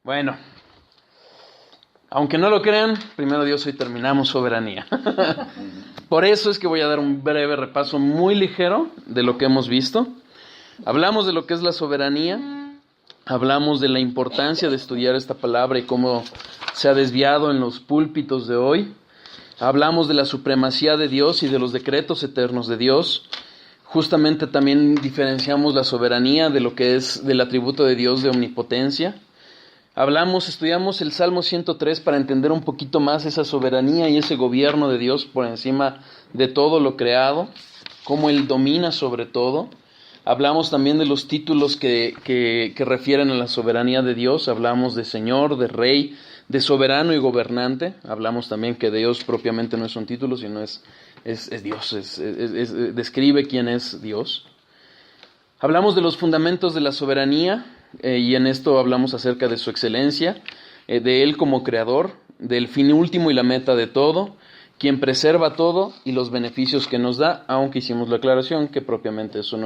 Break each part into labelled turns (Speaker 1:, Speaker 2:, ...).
Speaker 1: Bueno, aunque no lo crean, primero Dios, hoy terminamos soberanía. Por eso es que voy a dar un breve repaso muy ligero de lo que hemos visto. Hablamos de lo que es la soberanía, hablamos de la importancia de estudiar esta palabra y cómo se ha desviado en los púlpitos de hoy. Hablamos de la supremacía de Dios y de los decretos eternos de Dios. Justamente también diferenciamos la soberanía de lo que es del atributo de Dios de omnipotencia. Estudiamos el Salmo 103 para entender un poquito más esa soberanía y ese gobierno de Dios por encima de todo lo creado, cómo Él domina sobre todo. Hablamos también de los títulos que refieren a la soberanía de Dios. Hablamos de Señor, de Rey, de soberano y gobernante. Hablamos también que Dios propiamente no es un título, sino es Dios, describe quién es Dios. Hablamos de los fundamentos de la soberanía y en esto hablamos acerca de su excelencia, de Él como creador, del fin último y la meta de todo, quien preserva todo y los beneficios que nos da, aunque hicimos la aclaración que propiamente eso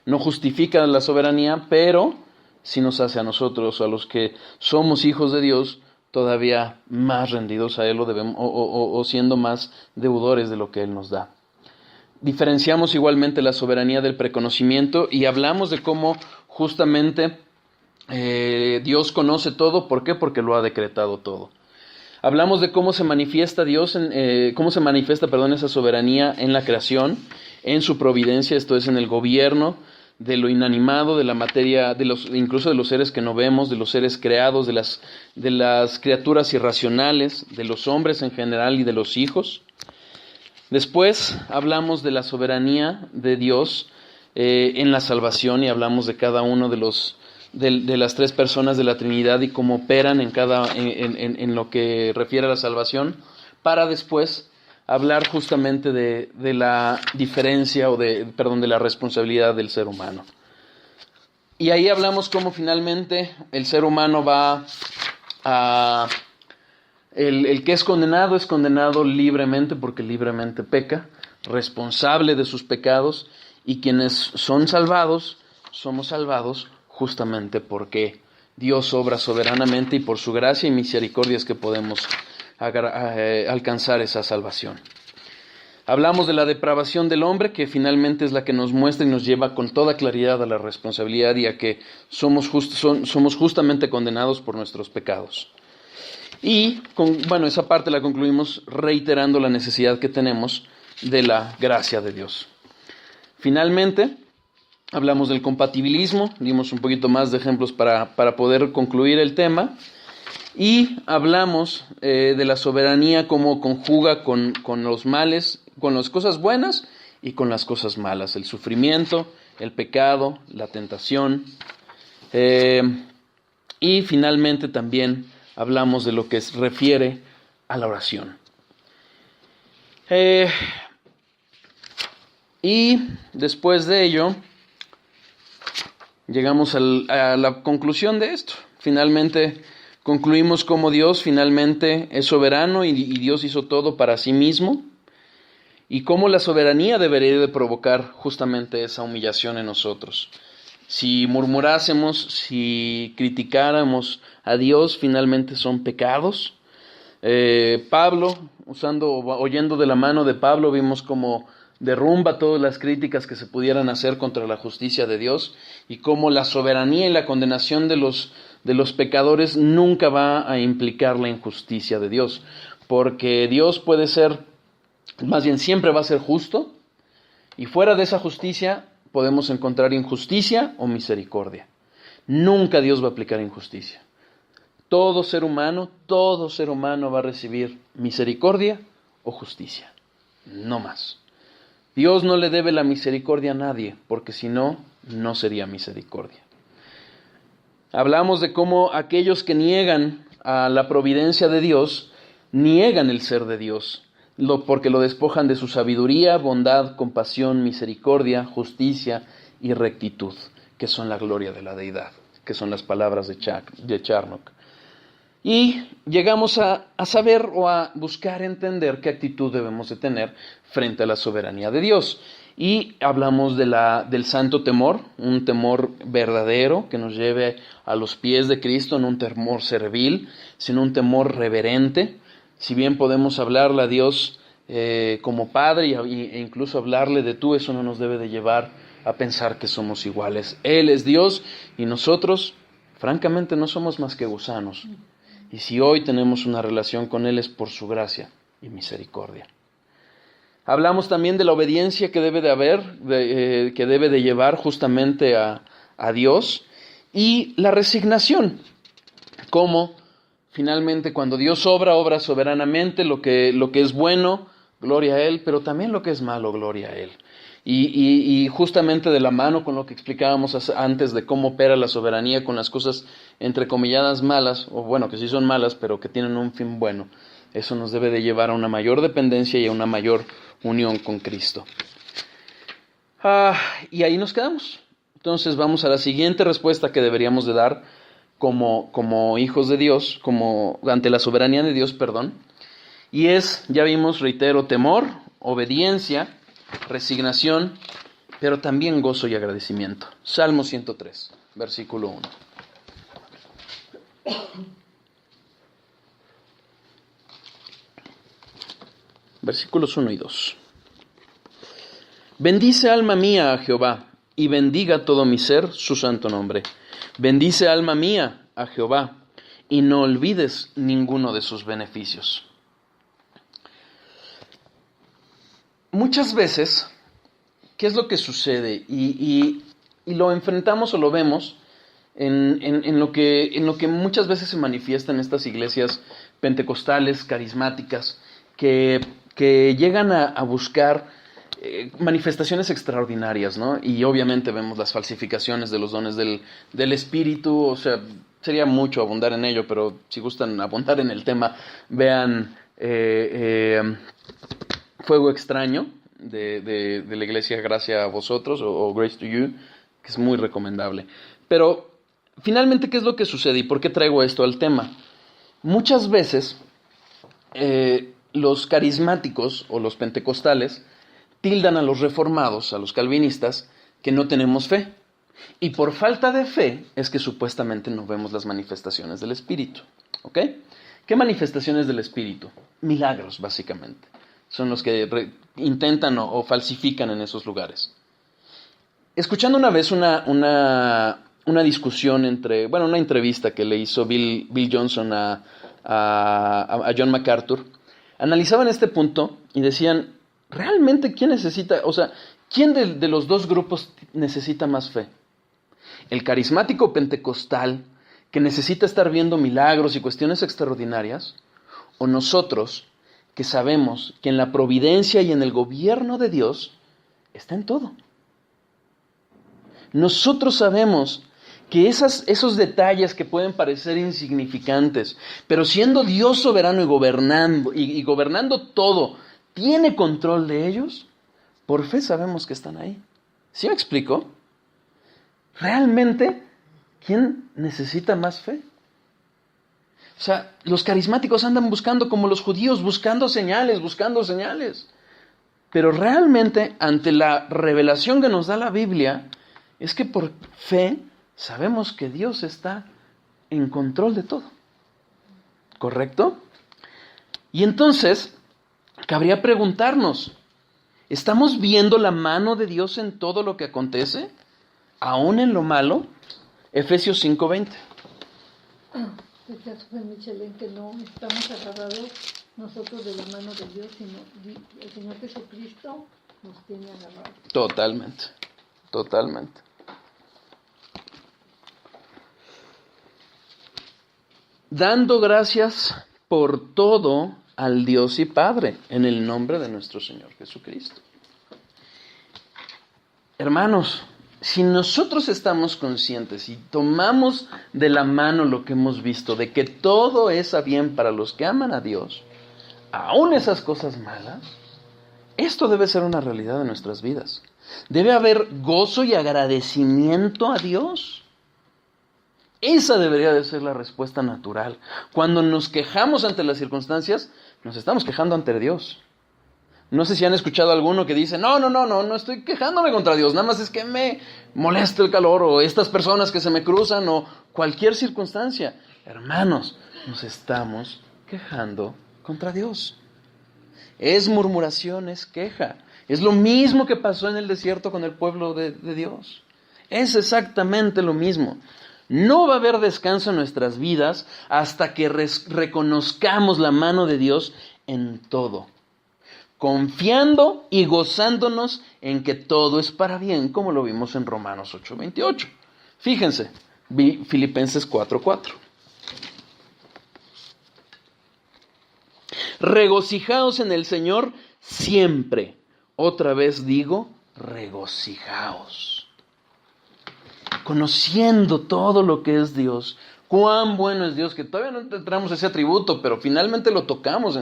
Speaker 1: no justifica la soberanía, pero sí nos hace a nosotros, a los que somos hijos de Dios, todavía más rendidos a Él o siendo más deudores de lo que Él nos da. Diferenciamos igualmente la soberanía del preconocimiento y hablamos de cómo justamente Dios conoce todo. ¿Por qué? Porque lo ha decretado todo. Hablamos de cómo se manifiesta esa soberanía en la creación, en su providencia, esto es en el gobierno de lo inanimado, de la materia, incluso de los seres que no vemos, de los seres creados, de las criaturas irracionales, de los hombres en general y de los hijos. Después hablamos de la soberanía de Dios en la salvación y hablamos de cada uno de las tres personas de la Trinidad y cómo operan en lo que refiere a la salvación, para después hablar justamente de la diferencia de la responsabilidad del ser humano. Y ahí hablamos cómo finalmente el ser humano va a... El que es condenado libremente porque libremente peca, responsable de sus pecados, y quienes son salvados, somos salvados justamente porque Dios obra soberanamente y por su gracia y misericordia es que podemos alcanzar esa salvación. Hablamos de la depravación del hombre, que finalmente es la que nos muestra y nos lleva con toda claridad a la responsabilidad y a que somos justamente condenados por nuestros pecados. Y esa parte la concluimos reiterando la necesidad que tenemos de la gracia de Dios. Finalmente, hablamos del compatibilismo, dimos un poquito más de ejemplos para poder concluir el tema. Y hablamos de la soberanía, cómo conjuga con los males, con las cosas buenas y con las cosas malas, el sufrimiento, el pecado, la tentación. Y finalmente también hablamos de lo que se refiere a la oración. Y después de ello, llegamos a la conclusión de esto. Finalmente, concluimos cómo Dios finalmente es soberano y Dios hizo todo para sí mismo. Y cómo la soberanía debería de provocar justamente esa humillación en nosotros. Si murmurásemos, si criticáramos a Dios, finalmente son pecados. Pablo, oyendo de la mano de Pablo, vimos cómo derrumba todas las críticas que se pudieran hacer contra la justicia de Dios y cómo la soberanía y la condenación de los pecadores nunca va a implicar la injusticia de Dios, porque Dios puede ser, más bien siempre va a ser justo, y fuera de esa justicia podemos encontrar injusticia o misericordia. Nunca Dios va a aplicar injusticia. Todo ser humano va a recibir misericordia o justicia, no más. Dios no le debe la misericordia a nadie, porque si no, no sería misericordia. Hablamos de cómo aquellos que niegan a la providencia de Dios, niegan el ser de Dios, porque lo despojan de su sabiduría, bondad, compasión, misericordia, justicia y rectitud, que son la gloria de la deidad, que son las palabras de Charnock. Y llegamos a saber o a buscar entender qué actitud debemos de tener frente a la soberanía de Dios. Y hablamos del santo temor, un temor verdadero que nos lleve a los pies de Cristo, no un temor servil, sino un temor reverente. Si bien podemos hablarle a Dios como Padre e incluso hablarle de tú, eso no nos debe de llevar a pensar que somos iguales. Él es Dios y nosotros, francamente, no somos más que gusanos. Y si hoy tenemos una relación con Él es por su gracia y misericordia. Hablamos también de la obediencia que debe de haber, que debe de llevar justamente a Dios, y la resignación, como finalmente cuando Dios obra soberanamente, lo que es bueno, gloria a Él, pero también lo que es malo, gloria a Él. Y justamente de la mano con lo que explicábamos antes de cómo opera la soberanía con las cosas entrecomilladas malas, o bueno, que sí son malas, pero que tienen un fin bueno, eso nos debe de llevar a una mayor dependencia y a una mayor unión con Cristo. Y ahí nos quedamos. Entonces vamos a la siguiente respuesta que deberíamos de dar como hijos de Dios, ante la soberanía de Dios, y es, ya vimos, reitero, temor, obediencia, resignación, pero también gozo y agradecimiento. Salmo 103, versículo 1. Versículos 1 y 2. Bendice alma mía a Jehová, y bendiga todo mi ser su santo nombre. Bendice alma mía a Jehová, y no olvides ninguno de sus beneficios. Muchas veces, ¿qué es lo que sucede? Y lo enfrentamos o lo vemos en lo que muchas veces se manifiesta en estas iglesias pentecostales, carismáticas, que llegan a buscar manifestaciones extraordinarias, ¿no? Y obviamente vemos las falsificaciones de los dones del Espíritu. O sea, sería mucho abundar en ello, pero si gustan abundar en el tema, vean Fuego Extraño de la iglesia Gracia a Vosotros o Grace to You, que es muy recomendable. Pero finalmente, ¿qué es lo que sucede y por qué traigo esto al tema? Muchas veces los carismáticos o los pentecostales tildan a los reformados, a los calvinistas, que no tenemos fe. Y por falta de fe es que supuestamente no vemos las manifestaciones del Espíritu. ¿Ok? ¿Qué manifestaciones del Espíritu? Milagros, básicamente. Son los que intentan o falsifican en esos lugares. Escuchando una vez una discusión una entrevista que le hizo Bill Johnson a John MacArthur, analizaban este punto y decían, ¿realmente quién necesita, quién de los dos grupos necesita más fe? ¿El carismático pentecostal que necesita estar viendo milagros y cuestiones extraordinarias? ¿O nosotros que sabemos que en la providencia y en el gobierno de Dios está en todo? Nosotros sabemos que esos detalles que pueden parecer insignificantes, pero siendo Dios soberano y gobernando todo, tiene control de ellos, por fe sabemos que están ahí. ¿Sí me explico? ¿Realmente quién necesita más fe? O sea, los carismáticos andan buscando, como los judíos, buscando señales. Pero realmente, ante la revelación que nos da la Biblia, es que por fe sabemos que Dios está en control de todo. ¿Correcto? Y entonces, cabría preguntarnos, ¿estamos viendo la mano de Dios en todo lo que acontece? ¿Aún en lo malo? Efesios 5:20.
Speaker 2: Michelén, que no estamos agarrados nosotros de la mano de Dios, sino el Señor Jesucristo nos tiene agarrados.
Speaker 1: Totalmente. Dando gracias por todo al Dios y Padre, en el nombre de nuestro Señor Jesucristo. Hermanos, si nosotros estamos conscientes y tomamos de la mano lo que hemos visto, de que todo es a bien para los que aman a Dios, aún esas cosas malas, esto debe ser una realidad de nuestras vidas. Debe haber gozo y agradecimiento a Dios. Esa debería de ser la respuesta natural. Cuando nos quejamos ante las circunstancias, nos estamos quejando ante Dios. No sé si han escuchado a alguno que dice, no estoy quejándome contra Dios, nada más es que me molesta el calor o estas personas que se me cruzan o cualquier circunstancia. Hermanos, nos estamos quejando contra Dios. Es murmuración, es queja. Es lo mismo que pasó en el desierto con el pueblo de Dios. Es exactamente lo mismo. No va a haber descanso en nuestras vidas hasta que reconozcamos la mano de Dios en todo, confiando y gozándonos en que todo es para bien, como lo vimos en Romanos 8:28. Fíjense, Filipenses 4:4. Regocijaos en el Señor siempre. Otra vez digo, regocijaos. Conociendo todo lo que es Dios, cuán bueno es Dios, que todavía no entramos ese atributo, pero finalmente lo tocamos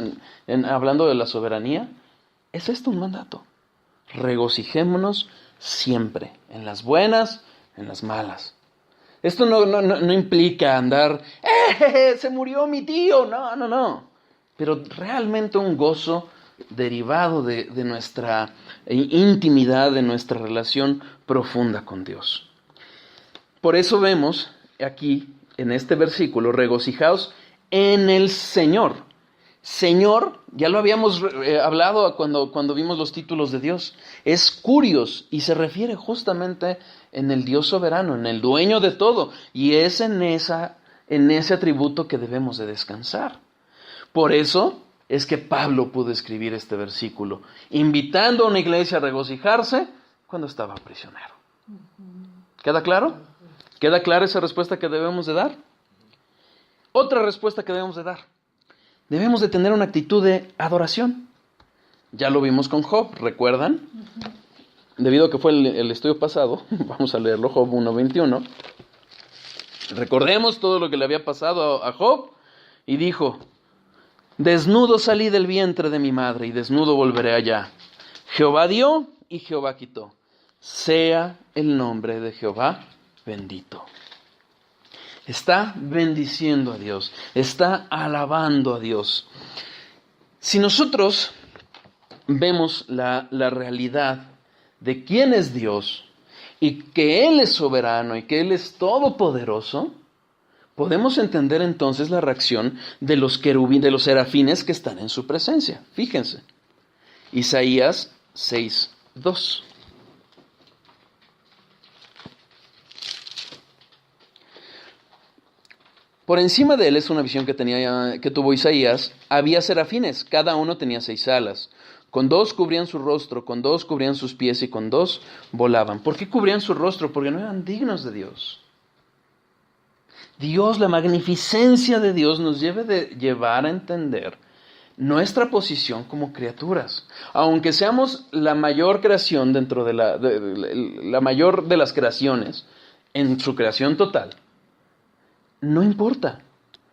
Speaker 1: hablando de la soberanía. ¿Es esto un mandato? Regocijémonos siempre, en las buenas, en las malas. Esto no implica andar, se murió mi tío, no. Pero realmente un gozo derivado de nuestra intimidad, de nuestra relación profunda con Dios. Por eso vemos aquí, en este versículo, regocijaos en el Señor. Señor, ya lo habíamos hablado cuando vimos los títulos de Dios, es Curios y se refiere justamente en el Dios soberano, en el dueño de todo, y es en ese atributo que debemos de descansar. Por eso es que Pablo pudo escribir este versículo, invitando a una iglesia a regocijarse cuando estaba prisionero. ¿Queda claro? ¿Queda clara esa respuesta que debemos de dar? Otra respuesta que debemos de dar. Debemos de tener una actitud de adoración. Ya lo vimos con Job, ¿recuerdan? Debido a que fue el estudio pasado, vamos a leerlo, Job 1:21. Recordemos todo lo que le había pasado a Job y dijo, desnudo salí del vientre de mi madre y desnudo volveré allá. Jehová dio y Jehová quitó. Sea el nombre de Jehová bendito. Está bendiciendo a Dios, está alabando a Dios. Si nosotros vemos la realidad de quién es Dios y que Él es soberano y que Él es todopoderoso, podemos entender entonces la reacción de los querubines, de los serafines que están en su presencia. Fíjense, Isaías 6:2. Por encima de él, es una visión que tuvo Isaías, había serafines, cada uno tenía 6 alas. Con 2 cubrían su rostro, con 2 cubrían sus pies y con 2 volaban. ¿Por qué cubrían su rostro? Porque no eran dignos de Dios. Dios, la magnificencia de Dios nos debe de llevar a entender nuestra posición como criaturas. Aunque seamos la mayor creación dentro de la mayor de las creaciones, en su creación total, no importa.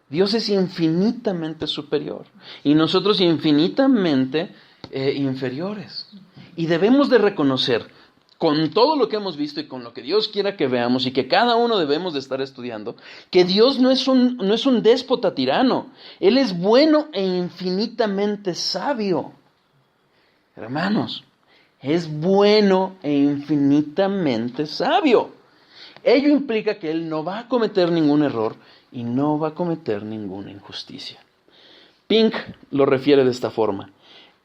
Speaker 1: Dios es infinitamente superior y nosotros infinitamente inferiores. Y debemos de reconocer, con todo lo que hemos visto y con lo que Dios quiera que veamos y que cada uno debemos de estar estudiando, que Dios no es un déspota tirano. Él es bueno e infinitamente sabio. Hermanos, es bueno e infinitamente sabio. Ello implica que Él no va a cometer ningún error y no va a cometer ninguna injusticia. Pink lo refiere de esta forma.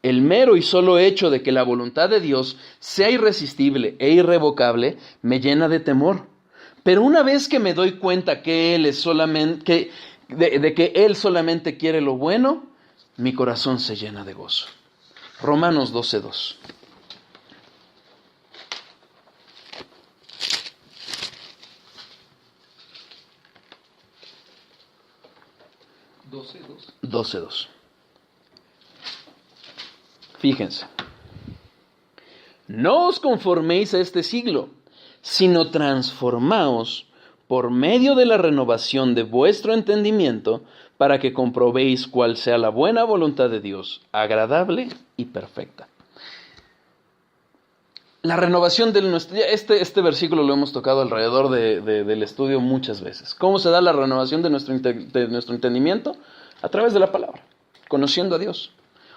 Speaker 1: El mero y solo hecho de que la voluntad de Dios sea irresistible e irrevocable me llena de temor. Pero una vez que me doy cuenta que Él es solamente, que Él solamente quiere lo bueno, mi corazón se llena de gozo. Romanos 12:2. Fíjense. No os conforméis a este siglo, sino transformaos por medio de la renovación de vuestro entendimiento, para que comprobéis cuál sea la buena voluntad de Dios, agradable y perfecta. la renovación de nuestro... Este versículo lo hemos tocado alrededor del estudio muchas veces. ¿Cómo se da la renovación de nuestro entendimiento? A través de la palabra, conociendo a Dios.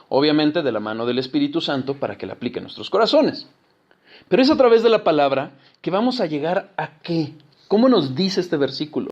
Speaker 1: Obviamente de la mano del Espíritu Santo para que la aplique en nuestros corazones. Pero es a través de la palabra que vamos a llegar a ¿qué? ¿Cómo nos dice este versículo?